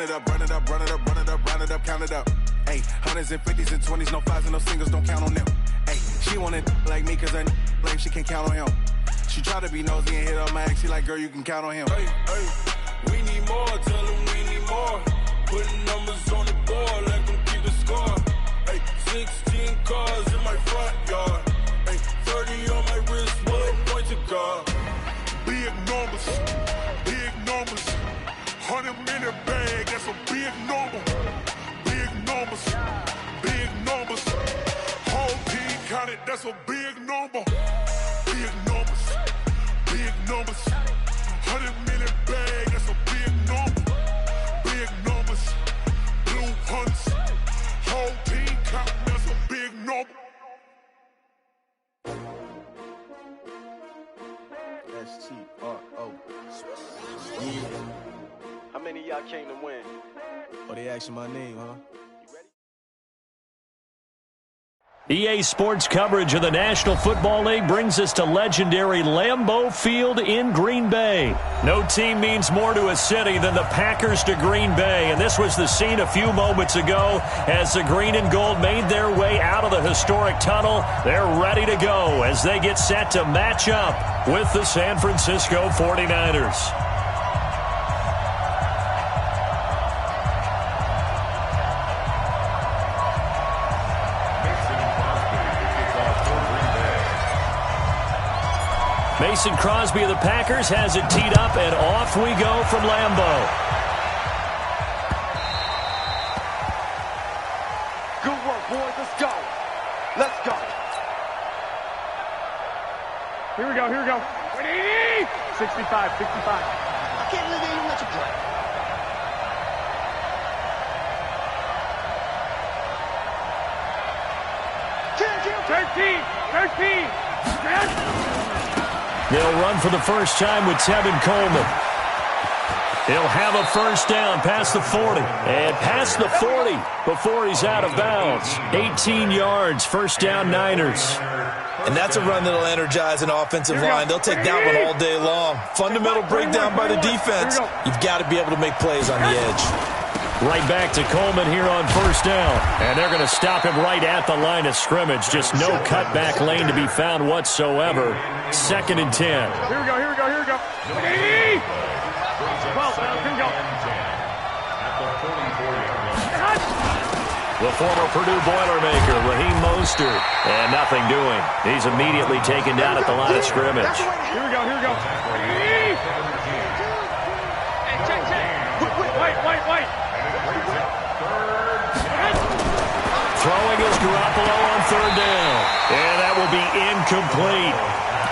Run it up, run it up, run it up, run it up, run it up, count it up. Ayy, hundreds and fifties and 20s, no fives and no singles, don't count on them. Ayy, she wanted like me cause her like she can't count on him. She tried to be nosy and hit up my ex, she like, girl, you can count on him. Hey, we need more, tell them we need more. Putting numbers on the board, let them keep the score. Hey, 16 cars in my front yard. Hey, 30 on my wrist, what point to guard. Big numbers, 100-minute bag, that's a big number. Big numbers, whole team counted, that's a big number. Big numbers, 100-minute bag, that's a big number. Big numbers, blue hunts, whole team counting, that's a big number. S-T-R-O. How many of y'all came to win? Oh, they asking my name, huh? EA Sports coverage of the National Football League brings us to legendary Lambeau Field in Green Bay. No team means more to a city than the Packers to Green Bay, and this was the scene a few moments ago as the green and gold made their way out of the historic tunnel. They're ready to go as they get set to match up with the San Francisco 49ers. Mason Crosby of the Packers has it teed up, and off we go from Lambeau. Good work, boys. Let's go. Let's go. Here we go. 65. I can't believe they even let you play. Thirteen. They'll run for the first time with Tevin Coleman. He'll have a first down past the 40. And past the 40 before he's out of bounds. 18 yards, first down Niners. And that's a run that'll energize an offensive line. They'll take that one all day long. Fundamental breakdown by the defense. You've got to be able to make plays on the edge. Right back to Coleman here on first down. And they're going to stop him right at the line of scrimmage. Just no cutback lane to be found whatsoever. 2nd and 10. Here we go. 12, here we go. The former Purdue Boilermaker, Raheem Mostert. And nothing doing. He's immediately taken down at the line of scrimmage. Here we go. Wait. Throwing is Garoppolo on 3rd down. And that will be incomplete.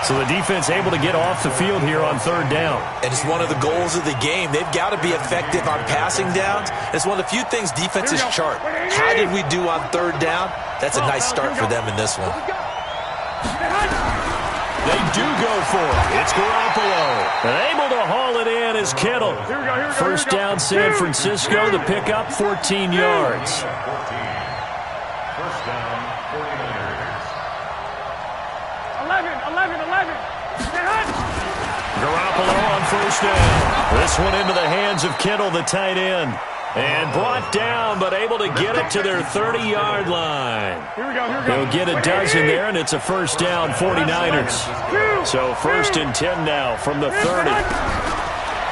So the defense able to get off the field here on 3rd down. And it's one of the goals of the game. They've got to be effective on passing downs. It's one of the few things defenses chart. How did we do on 3rd down? That's a nice start for them in this one. They do go for it. It's Garoppolo. And able to haul it in is Kittle. First down San Francisco. The pickup 14 yards. First down, 49ers. 11. Garoppolo on first down. This one into the hands of Kittle, the tight end. And brought down, but able to get it to their 30-yard line. Here we go. They'll get a dozen there, and it's a first down, 49ers. So 1st and 10 now from the 30.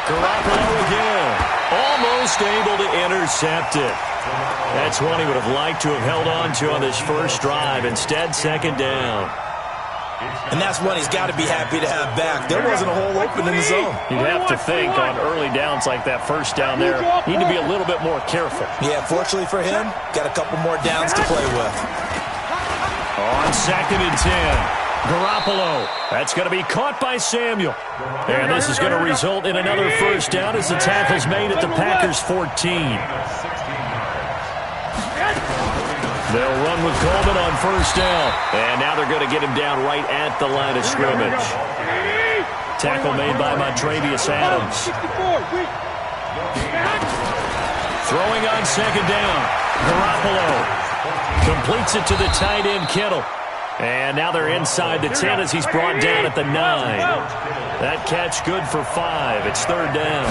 Garoppolo again. Almost able to intercept it. That's one he would have liked to have held on to on this first drive. Instead, 2nd down. And that's one he's got to be happy to have back. There wasn't a hole open in the zone. You'd have to think on early downs like that first down there, need to be a little bit more careful. Yeah, fortunately for him, got a couple more downs to play with. On 2nd and 10, Garoppolo. That's going to be caught by Samuel. And this is going to result in another first down as the tackle's made at the Packers' 14. They'll run with Coleman on first down. And now they're going to get him down right at the line of scrimmage. Tackle made by Montravius Adams. Throwing on 2nd down. Garoppolo completes it to the tight end, Kittle. And now they're inside the 10 as he's brought down at the 9. That catch good for 5. It's 3rd down.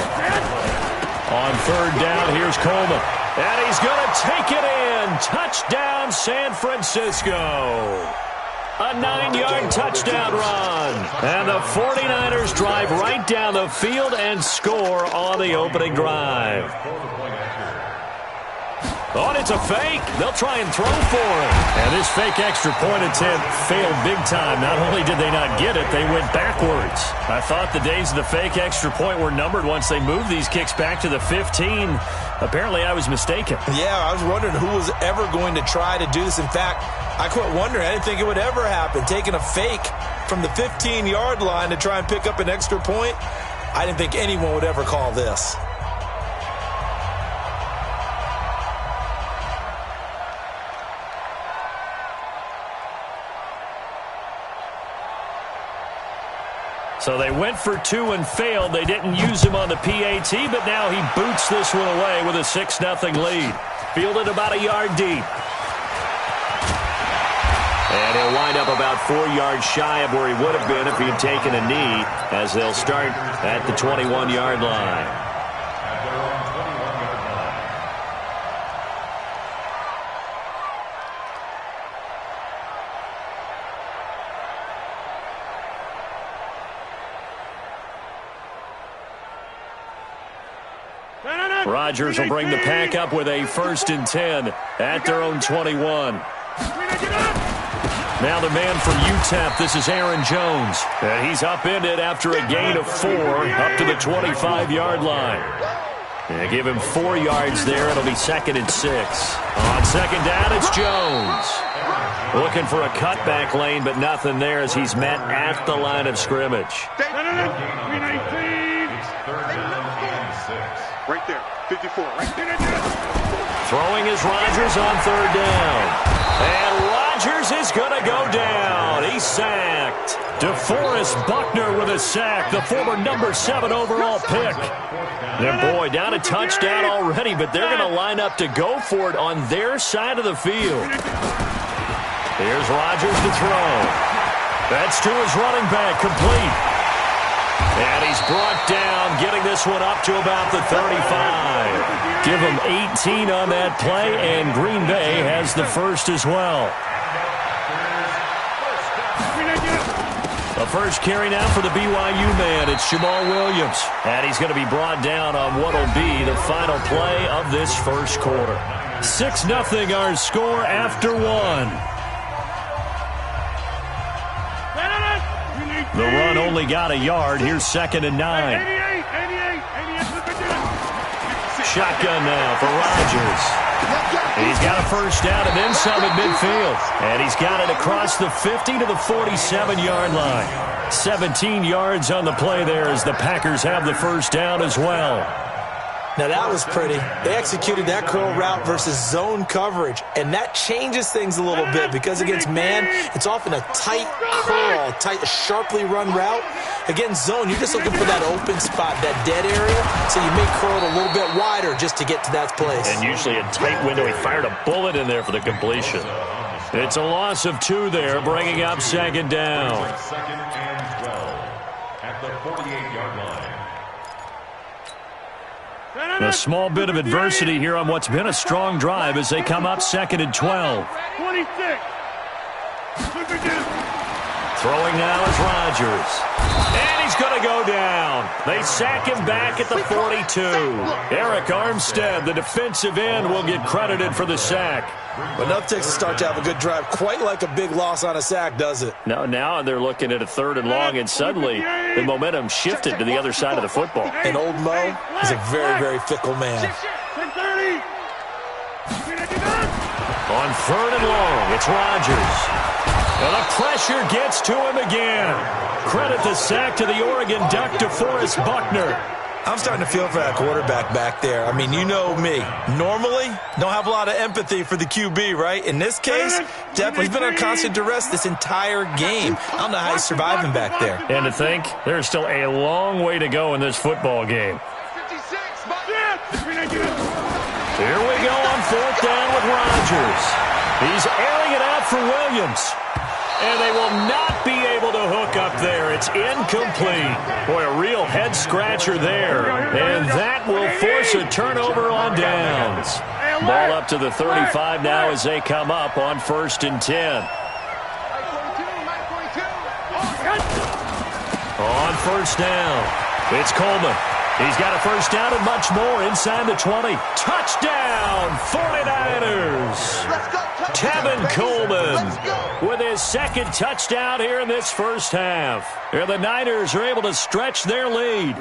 On third down, here's Coleman. And he's going to take it in. Touchdown, San Francisco. A 9-yard touchdown run. And the 49ers drive right down the field and score on the opening drive. Oh, and it's a fake. They'll try and throw for it. And this fake extra point attempt failed big time. Not only did they not get it, they went backwards. I thought the days of the fake extra point were numbered once they moved these kicks back to the 15. Apparently, I was mistaken. Yeah, I was wondering who was ever going to try to do this. In fact, I quit wondering. I didn't think it would ever happen. Taking a fake from the 15-yard line to try and pick up an extra point, I didn't think anyone would ever call this. So they went for 2 and failed. They didn't use him on the PAT, but now he boots this one away with a 6-0 lead. Fielded about a yard deep. And he'll wind up about 4 yards shy of where he would have been if he had taken a knee, as they'll start at the 21-yard line. Rodgers will bring the pack up with a 1st and 10 at their own 21. Now the man from UTEP, this is Aaron Jones. And he's upended after a gain of 4 up to the 25-yard line. And give him 4 yards there. It'll be 2nd and 6. On 2nd down, it's Jones. Looking for a cutback lane, but nothing there as he's met at the line of scrimmage. Right there, 54, right there. Throwing is Rodgers on 3rd down. And Rodgers is going to go down. He's sacked. DeForest Buckner with a sack, the former number 7 overall pick. And boy, down a touchdown already, but they're going to line up to go for it on their side of the field. Here's Rodgers to throw. That's to his running back, complete. And he's brought down, getting this one up to about the 35. Give him 18 on that play, and Green Bay has the first as well. The first carry now for the BYU man. It's Jamal Williams. And he's going to be brought down on what will be the final play of this first quarter. 6-0 our score after 1. The run only got a yard. Here's 2nd and 9. Shotgun now for Rodgers. He's got a first down and then some at midfield. And he's got it across the 50 to the 47-yard line. 17 yards on the play there as the Packers have the first down as well. Now that was pretty. They executed that curl route versus zone coverage, and that changes things a little bit because against man, it's often a tight curl, tight, sharply run route. Against zone, you're just looking for that open spot, that dead area, so you may curl it a little bit wider just to get to that place. And usually a tight window. He fired a bullet in there for the completion. It's a loss of 2 there, bringing up 2nd down. 2nd and 12 at the 48-yard line. A small bit of adversity here on what's been a strong drive as they come up 2nd and 12. 26. Throwing now is Rodgers. And he's going to go down. They sack him back at the 42. Eric Armstead, the defensive end, will get credited for the sack. But enough takes a start to have a good drive. Quite like a big loss on a sack, does it? Now they're looking at a 3rd and long, and suddenly the momentum shifted to the other side of the football. And old Mo is a very, very fickle man. On 3rd and long, it's Rodgers. And the pressure gets to him again. Credit the sack to the Oregon Duck, DeForest Buckner. I'm starting to feel for that quarterback back there. I mean, you know me. Normally, don't have a lot of empathy for the QB, right? In this case, definitely, he's been on constant duress this entire game. I don't know how he's surviving back there. And to think, there's still a long way to go in this football game. Here we go on 4th down with Rodgers. He's airing it out for Williams. And they will not be able to hook up up there. It's incomplete. Boy, a real head-scratcher there. And that will force a turnover on downs. Ball up to the 35 now as they come up on 1st and 10. On 1st down, it's Coleman. He's got a 1st down and much more inside the 20. Touchdown, 49ers. Tevin Coleman with his 2nd touchdown here in this 1st half. Here the Niners are able to stretch their lead.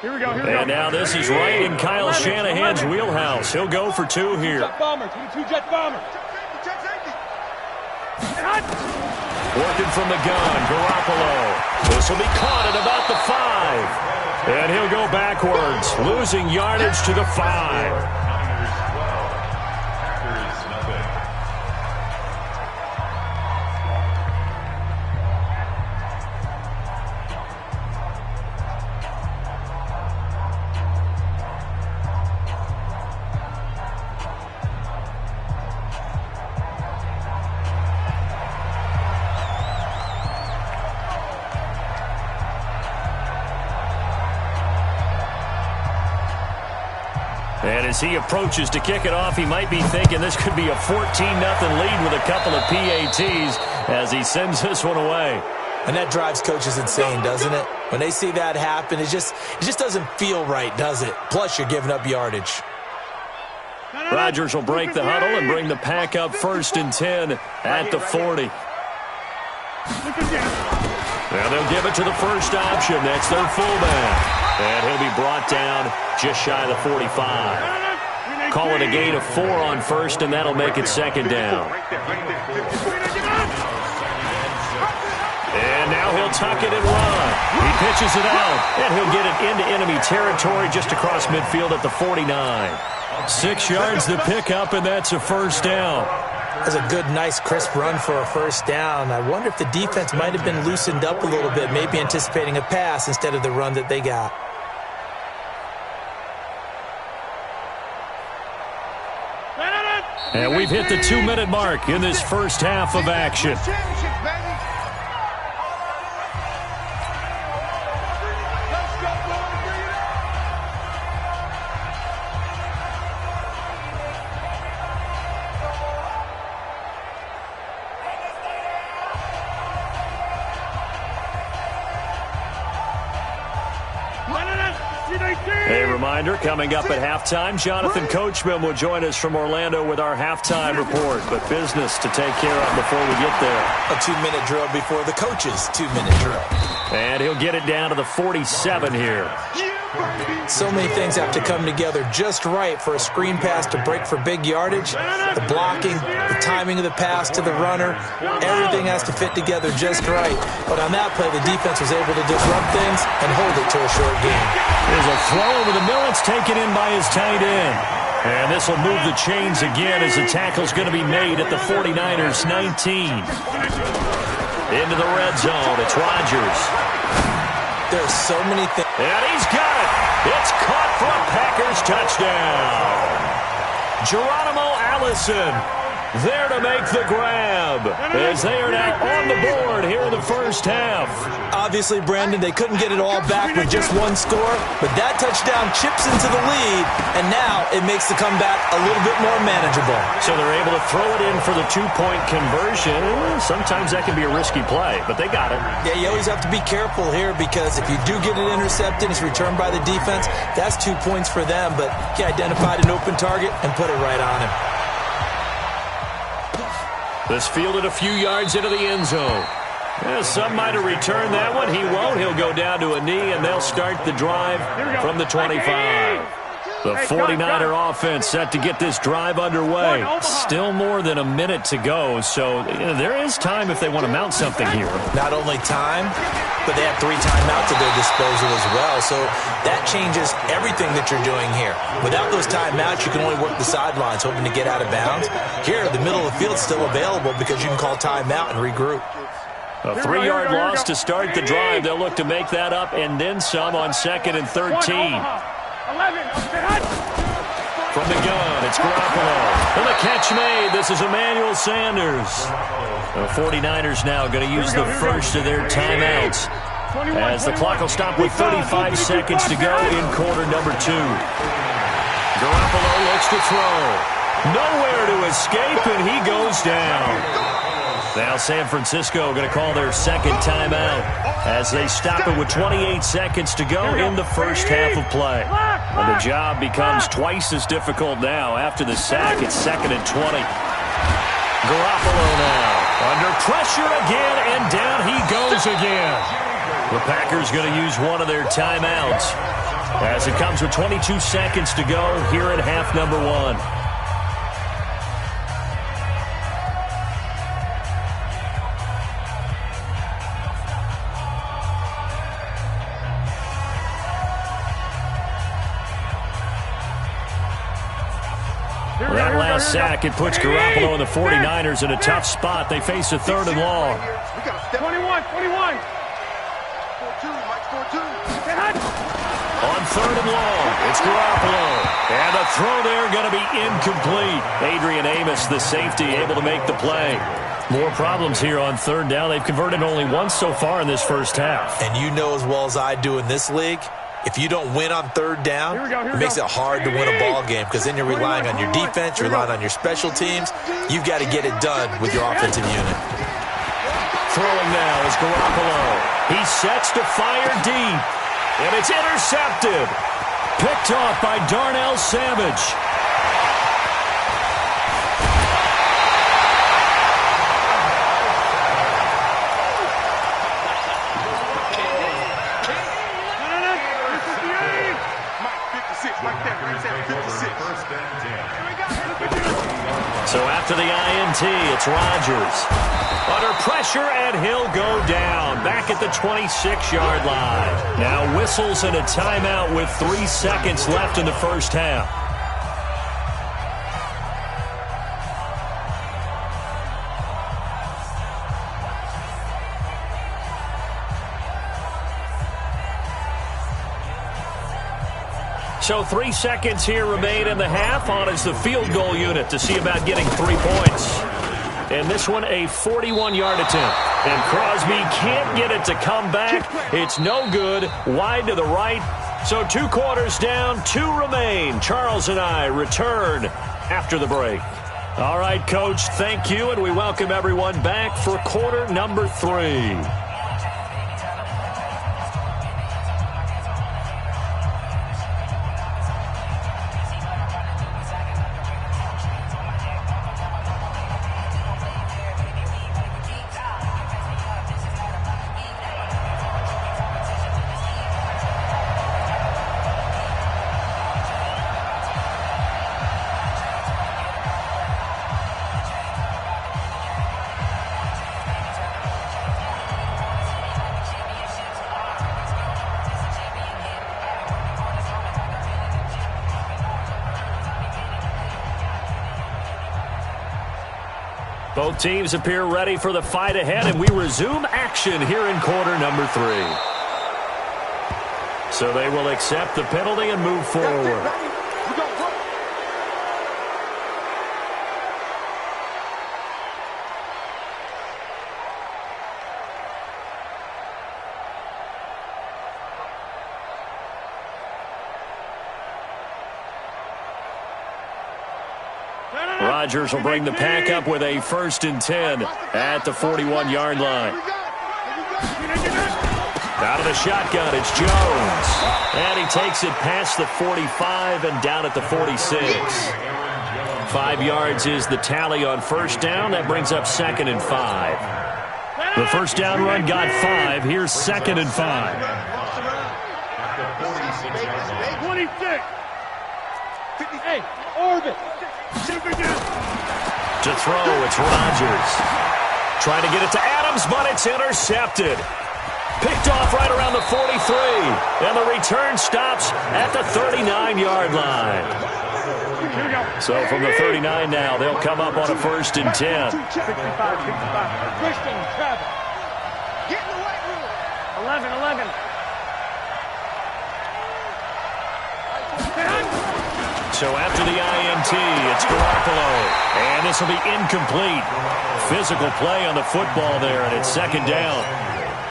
Here we go. And now this is right in Kyle Shanahan's wheelhouse. He'll go for 2 here. Jet bomber, 22 jet bomber. Working from the gun, Garoppolo. This will be caught at about the 5. And he'll go backwards, losing yardage to the 5. And as he approaches to kick it off, he might be thinking this could be a 14-0 lead with a couple of PATs as he sends this one away. And that drives coaches insane, doesn't it? When they see that happen, it just doesn't feel right, does it? Plus, you're giving up yardage. Rodgers will break the huddle and bring the pack up 1st and 10 at the 40. Now they'll give it to the first option. That's their fullback. And he'll be brought down just shy of the 45. Call it a gain of 4 on 1st, and that'll make it 2nd down. And now he'll tuck it and run. He pitches it out, and he'll get it into enemy territory just across midfield at the 49. 6 yards to pick up, and that's a 1st down. That's a good, nice, crisp run for a 1st down. I wonder if the defense might have been loosened up a little bit, maybe anticipating a pass instead of the run that they got. And we've hit the 2-minute mark in this 1st half of action. A reminder, coming up at halftime, Jonathan Coachman will join us from Orlando with our halftime report. But business to take care of before we get there. A 2-minute drill before the coach's 2-minute drill. And he'll get it down to the 47 here. So many things have to come together just right for a screen pass to break for big yardage. The blocking, the timing of the pass to the runner, everything has to fit together just right. But on that play, the defense was able to disrupt things and hold it to a short game. There's a throw over the middle. It's taken in by his tight end. And this will move the chains again as the tackle's going to be made at the 49ers 19. Into the red zone. It's Rodgers. There's so many things. And he's got it. It's caught for a Packers touchdown. Geronimo Allison there to make the grab as they are now on the board here in the 1st half. Obviously, Brandon, they couldn't get it all back with just one score, but that touchdown chips into the lead, and now it makes the comeback a little bit more manageable. So they're able to throw it in for the 2-point conversion. Sometimes that can be a risky play, but they got it. Yeah, you always have to be careful here because if you do get it intercepted, it's returned by the defense, that's 2 points for them, but he identified an open target and put it right on him. This fielded a few yards into the end zone. Yeah, some might have returned that one. He won't. He'll go down to a knee, and they'll start the drive from the 25. The 49er offense set to get this drive underway. Still more than a minute to go, so there is time if they want to mount something here. Not only time, but they have 3 timeouts at their disposal as well, so that changes everything that you're doing here. Without those timeouts, you can only work the sidelines, hoping to get out of bounds. Here, the middle of the field's still available because you can call timeout and regroup. A 3-yard loss to start the drive. They'll look to make that up and then some on 2nd and 13. From the gun, it's Garoppolo. And the catch made. This is Emmanuel Sanders. The 49ers now going to use the first of their timeouts as the clock will stop with 35 seconds to go in quarter number 2. Garoppolo looks to throw. Nowhere to escape, and he goes down. Now San Francisco going to call their second timeout as they stop it with 28 seconds to go in the first half of play. And the job becomes twice as difficult now after the sack. It's 2nd and 20. Garoppolo now under pressure again, and down he goes again. The Packers going to use one of their timeouts as it comes with 22 seconds to go here in half number 1. That last sack, it puts Garoppolo and the 49ers in a tough spot. They face a 3rd and long. 21. On 3rd and long, it's Garoppolo. And the throw there going to be incomplete. Adrian Amos, the safety, able to make the play. More problems here on 3rd down. They've converted only once so far in this first half. And you know as well as I do in this league, if you don't win on 3rd down, it makes it hard to win a ball game because then you're relying on your defense, you're relying on your special teams. You've got to get it done with your offensive unit. Throwing now is Garoppolo. He sets to fire deep, and it's intercepted. Picked off by Darnell Savage. So after the INT, it's Rodgers. Under pressure, and he'll go down. Back at the 26-yard line. Now whistles and a timeout with 3 seconds left in the first half. So 3 seconds here remain in the half. On is the field goal unit to see about getting 3 points. And this one, a 41-yard attempt. And Crosby can't get it to come back. It's no good. Wide to the right. So 2 quarters down, 2 remain. Charles and I return after the break. All right, Coach, thank you. And we welcome everyone back for quarter number 3. Both teams appear ready for the fight ahead, and we resume action here in quarter number 3. So they will accept the penalty and move forward. Rodgers will bring the pack up with a 1st and 10 at the 41-yard line. Out of the shotgun, it's Jones. And he takes it past the 45 and down at the 46. 5 yards is the tally on 1st down. That brings up 2nd and 5. The 1st down run got 5. Here's 2nd and 5. 26. 58. Orbit. To throw, it's Rodgers. Trying to get it to Adams, but it's intercepted. Picked off right around the 43. And the return stops at the 39-yard line. So from the 39 now, they'll come up on a 1st and 10. 65. Christian Travis. Get in the weight room. 11. So after the INT, it's Garoppolo. And this will be incomplete. Physical play on the football there, and it's second down.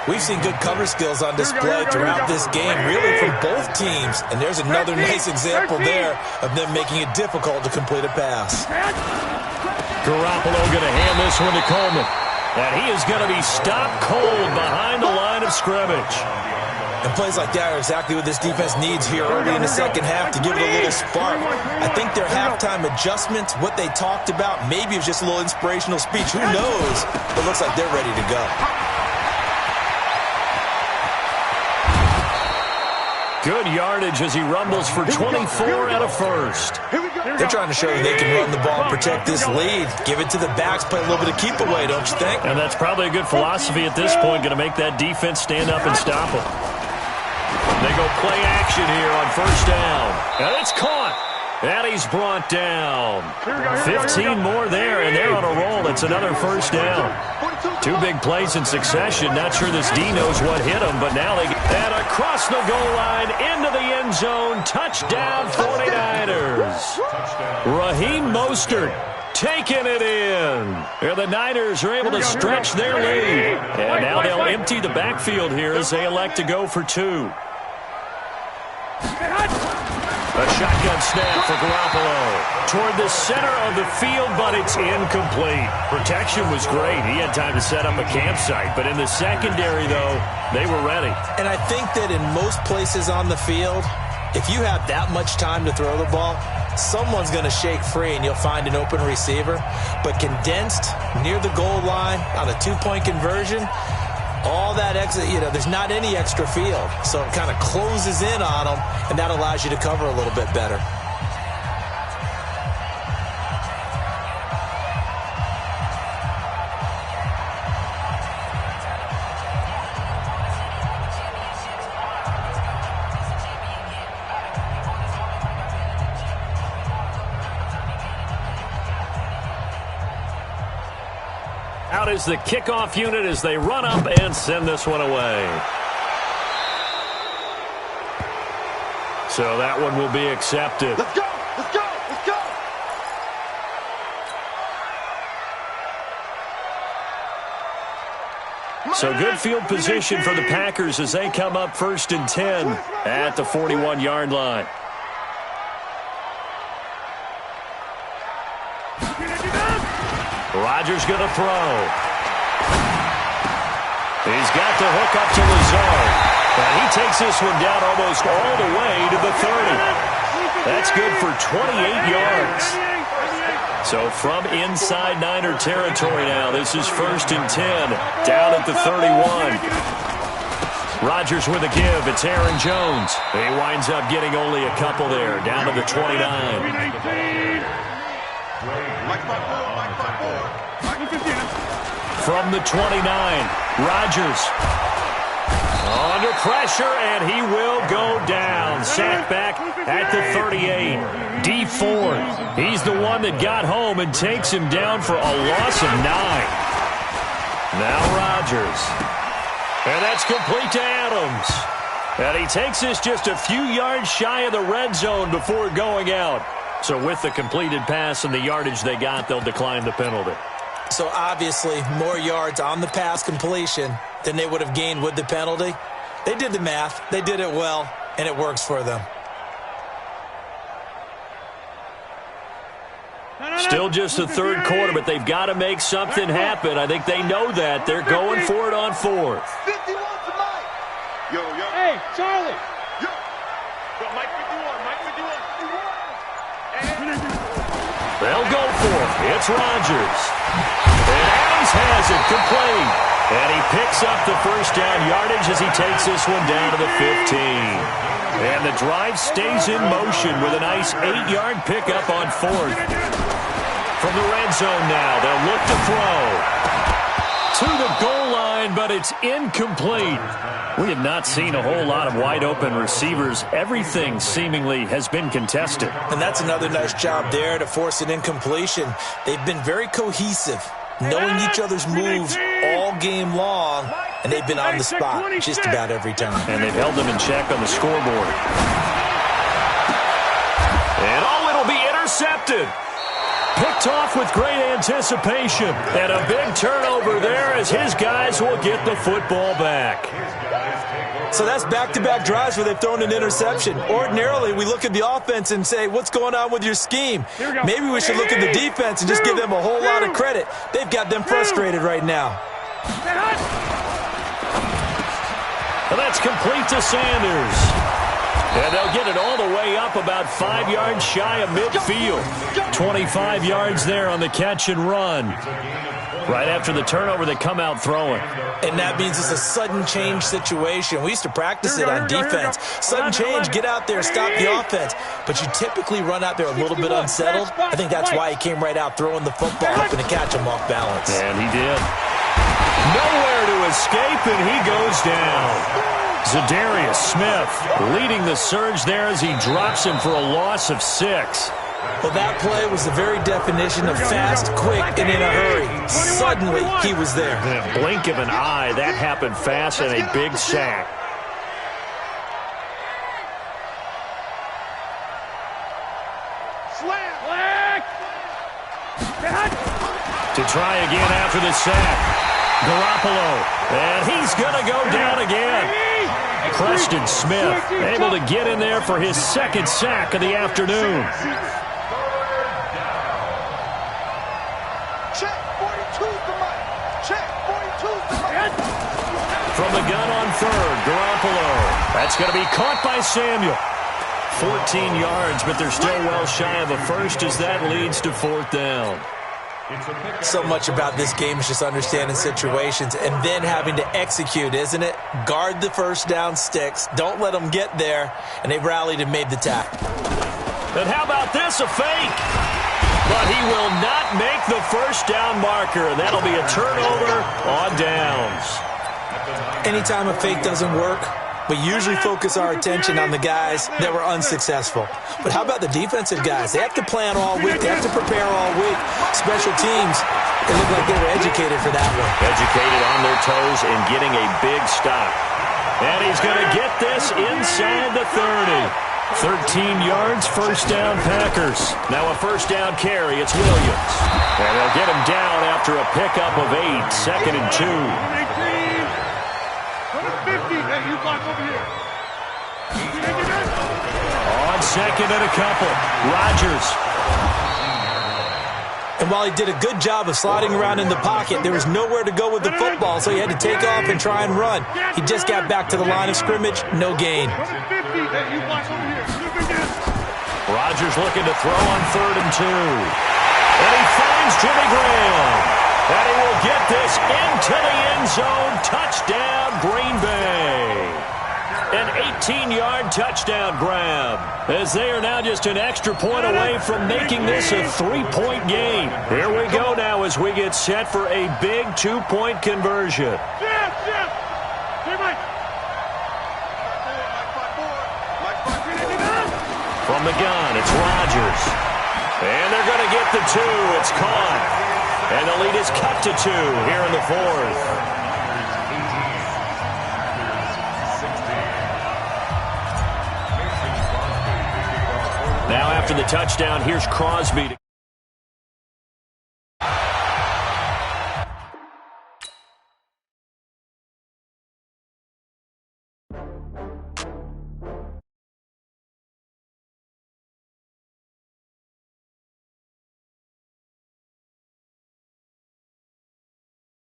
We've seen good cover skills on display throughout this game, really from both teams. And there's another nice example there of them making it difficult to complete a pass. Garoppolo going to hand this one to Coleman. And he is going to be stopped cold behind the line of scrimmage. And plays like that are exactly what this defense needs here early in the second half to give it a little spark. I think their halftime adjustments, what they talked about, maybe it was just a little inspirational speech. Who knows? It looks like they're ready to go. Good yardage as he rumbles for 24 and a first. They're trying to show that they can run the ball and protect this lead. Give it to the backs, play a little bit of keep away, don't you think? And that's probably a good philosophy at this point, going to make that defense stand up and stop them. They go play action here on first down. And it's caught. And he's brought down. 15 more there, and they're on a roll. It's another first down. Two big plays in succession. Not sure this D knows what hit them, but now they get across the goal line into the end zone. Touchdown 49ers. Raheem Mostert taking it in. And the Niners are able to stretch their lead. And now they'll empty the backfield here as they elect to go for two. A shotgun snap for Garoppolo toward the center of the field, but it's incomplete. Protection was great. He had time to set up a campsite, but in the secondary, though, they were ready. And I think that in most places on the field, if you have that much time to throw the ball, someone's going to shake free and you'll find an open receiver. But condensed near the goal line on a two-point conversion, all that extra, there's not any extra field. So it kind of closes in on them, and that allows you to cover a little bit better. Out is the kickoff unit as they run up and send this one away. So that one will be accepted. Let's go! Let's go! Let's go! So good field position for the Packers as they come up 1st and 10 at the 41-yard line. Rodgers going to throw. He's got the hook up to Lazard. And he takes this one down almost all the way to the 30. That's good for 28 yards. So from inside Niner territory now, this is 1st and 10 down at the 31. Rodgers with a give. It's Aaron Jones. He winds up getting only a couple there, down to the 29. From the 29, Rodgers under pressure, and he will go down. Sacked back at the 38. D Ford, he's the one that got home and takes him down for a loss of 9. Now Rodgers, and that's complete to Adams. And he takes this just a few yards shy of the red zone before going out. So with the completed pass and the yardage they got, they'll decline the penalty. So obviously more yards on the pass completion than they would have gained with the penalty. They did the math. They did it well, and it works for them. Still just the third quarter, but they've got to make something happen. I think they know that. They're going for it on 4th. 51 to Mike. Yo. Hey, Charlie. Yo, Mike 51. Mike 51. They'll go for it. It's Rodgers. And Adams has it complete. And he picks up the first down yardage as he takes this one down to the 15. And the drive stays in motion with a nice 8-yard pickup on 4th. From the red zone now, they'll look to throw. To the goal line, but it's incomplete. We have not seen a whole lot of wide-open receivers. Everything seemingly has been contested. And that's another nice job there to force an incompletion. They've been very cohesive, knowing each other's moves all game long, and they've been on the spot just about every time. And they've held them in check on the scoreboard. And it'll intercepted. Picked off with great anticipation. And a big turnover there as his guys will get the football back. So that's back-to-back drives where they've thrown an interception. Ordinarily, we look at the offense and say, what's going on with your scheme? Maybe we should look at the defense and just give them a whole lot of credit. They've got them frustrated right now. And that's complete to Sanders. And they'll get it all the way up about 5 yards shy of midfield. 25 yards there on the catch and run. Right after the turnover, they come out throwing. And that means it's a sudden change situation. We used to practice it on defense. Sudden change, get out there, stop the offense. But you typically run out there a little bit unsettled. I think that's why he came right out throwing the football, hoping to catch him off balance. And he did. Nowhere to escape, and he goes down. Zadarius Smith leading the surge there as he drops him for a loss of 6. Well, that play was the very definition of fast, quick, and in a hurry. Suddenly, he was there. In a blink of an eye, that happened fast and a big sack. To try again after the sack. Garoppolo. And he's going to go down again. Preston Smith able to get in there for his second sack of the afternoon. From the gun on third, Garoppolo. That's going to be caught by Samuel. 14 yards, but they're still well shy of a first as that leads to 4th down. So much about this game is just understanding situations and then having to execute, isn't it? Guard the first down sticks. Don't let them get there. And they've rallied and made the tackle. And how about this? A fake. But he will not make the first down marker. That'll be a turnover on downs. Anytime a fake doesn't work, we usually focus our attention on the guys that were unsuccessful. But how about the defensive guys? They have to plan all week. They have to prepare all week. Special teams, they look like they were educated for that one. Educated on their toes and getting a big stop. And he's going to get this inside the 30. 13 yards, first down Packers. Now a first down carry, it's Williams. And they'll get him down after a pickup of 8, 2nd and 2. On 2nd and a couple, Rodgers. And while he did a good job of sliding around in the pocket, there was nowhere to go with the football, so he had to take off and try and run. He just got back to the line of scrimmage, no gain. Rodgers looking to throw on 3rd and 2. And he finds Jimmy Graham. And he will get this into the end zone. Touchdown, Green Bay. An 18-yard touchdown grab, as they are now just an extra point away from making this a 3-point game. Here we go now as we get set for a big 2-point conversion. From the gun, it's Rodgers. And they're going to get the 2. It's caught. And the lead is cut to 2 here in the 4th. Now after the touchdown, here's Crosby.